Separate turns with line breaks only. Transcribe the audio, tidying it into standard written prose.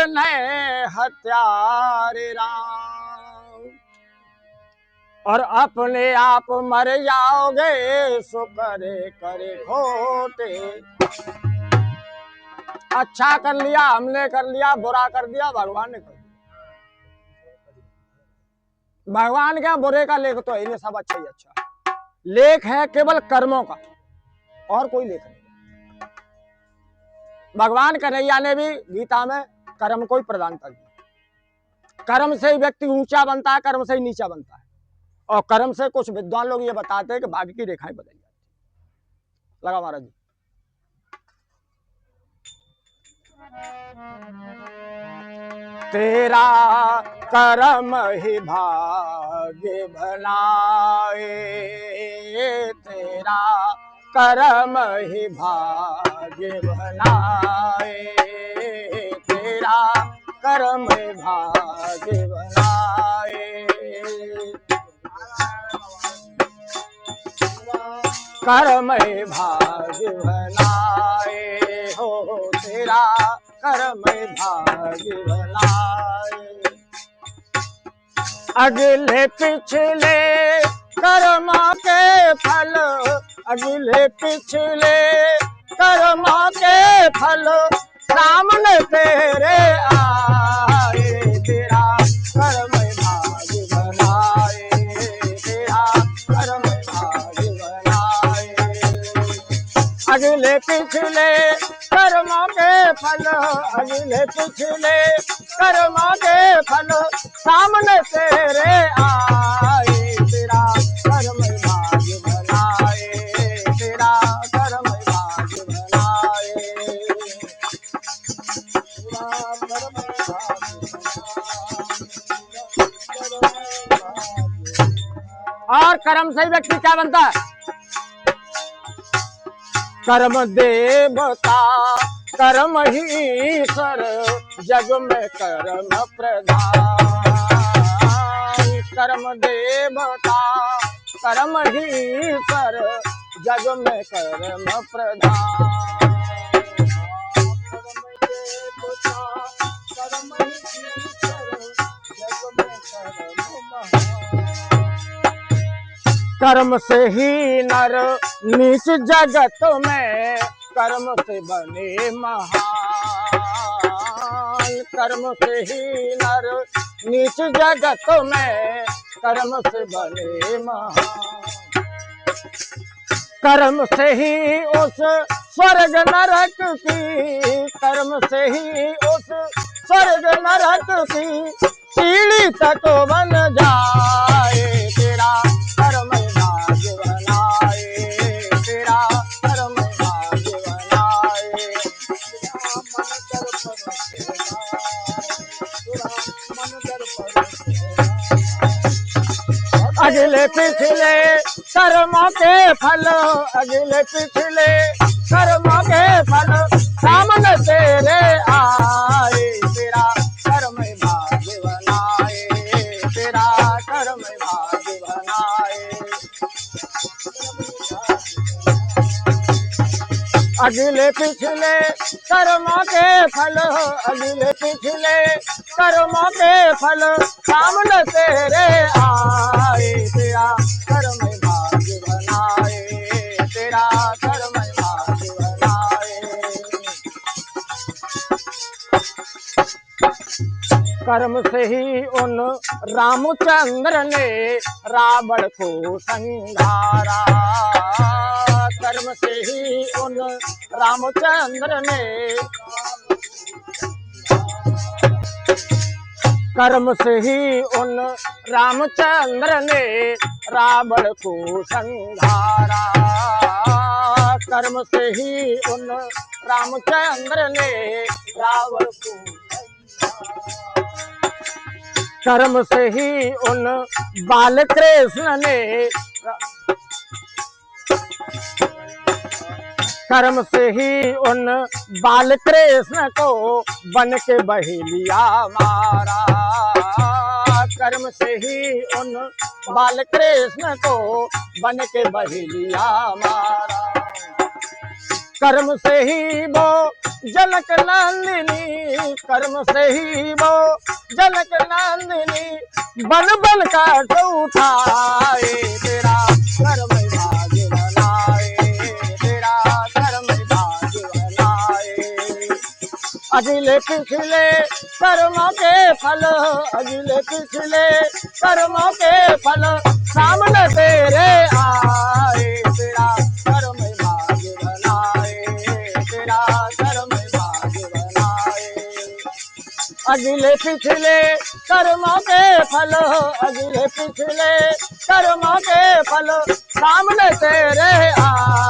करने हत्यारे राम, और अपने आप मर जाओगे सो करे करे खोटे। अच्छा कर लिया हमने कर लिया, बुरा कर दिया भगवान ने कर दिया। भगवान क्या बुरे का लेख तो है नहीं, सब अच्छा ही अच्छा। लेख है केवल कर्मों का, और कोई लेख नहीं। भगवान कन्हैया ने भी गीता में कर्म को ही प्रधानता दी। कर्म से ही व्यक्ति ऊंचा बनता है, कर्म से ही नीचा बनता है। और कर्म से कुछ विद्वान लोग ये बताते हैं कि भाग्य की रेखाएं बदल जाती। लगा महाराज जी। तेरा कर्म ही भाग्य बनाए, तेरा कर्म ही भाग्य बनाए, तेरा कर्म ही भाग्य बनाए, कर्म ही भाग्य बनाए हो, तेरा कर्म ही भाग्य बनाए। अगले पिछले कर्म के फल, अगले पिछले कर्म के फल सामने तेरे आए, तेरा कर्म भाग्य बनाए, तेरा कर्म भाग्य बनाए। अगले पिछले कर्म के फल, अगले पिछले कर्म के फल सामने तेरे आए, तेरा कर्म भाग्य बनाए, तेरा कर्म भाग्य बनाए, और कर्म से व्यक्ति क्या बनता है? कर्म देवता कर्म ही ईश्वर, जग में कर्म प्रधान। कर्म देवता कर्म ही ईश्वर, जग में कर्म प्रधान। कर्म ही ईश्वर, जग में कर्म महान। कर्म से ही नर नीच जगत में, कर्म से बने महान। कर्म से ही नर नीच जगत में, कर्म से बने महान। कर्म से ही उस स्वर्ग नरक की, कर्म से ही उस स्वर्ग नरक की सीढ़ी तक बन जाए, तेरा कर्म भाग्य बनाए, तेरा कर्म भाग्य बनाए। अगले पिछले कर्म के फल, अगले पिछले कर्म के फल सामने तेरे आए, तेरा कर्म भाग्य बनाए, तेरा कर्म भाग्य बनाए। अगले पिछले कर्म के फल, अगले पिछले कर्म के फल सामने तेरे आए, तेरा कर्म भाग्य बनाए, तेरा कर्म भाग्य बनाए। कर्म से ही उन रामचंद्र ने रावण को संहारा, कर्म से ही उन रामचंद्र ने, कर्म से ही उन रामचंद्र ने रावण को संहारा, कर्म से ही उन रामचंद्र ने रावण को, कर्म से ही उन बाल कृष्ण ने, कर्म से ही उन बाल कृष्ण को बन के बहेलिया मारा, कर्म से ही उन बाल कृष्ण को बन के बहेलिया मारा। कर्म से ही वो जनक नंदिनी, कर्म से ही वो जनक नंदिनी, बन बन काट उठाए, तेरा कर्म भाग बनाए, तेरा कर्म भाग बनाए। अगले पिछले कर्मों के फल, अगले पिछले कर्मों के फल सामने तेरे आए, तेरा कर्म भाग बनाए, तेरा कर्म भाग बनाए। अगले पिछले कर्मों के फल, अगले पिछले कर्मों के फल सामने तेरे आए।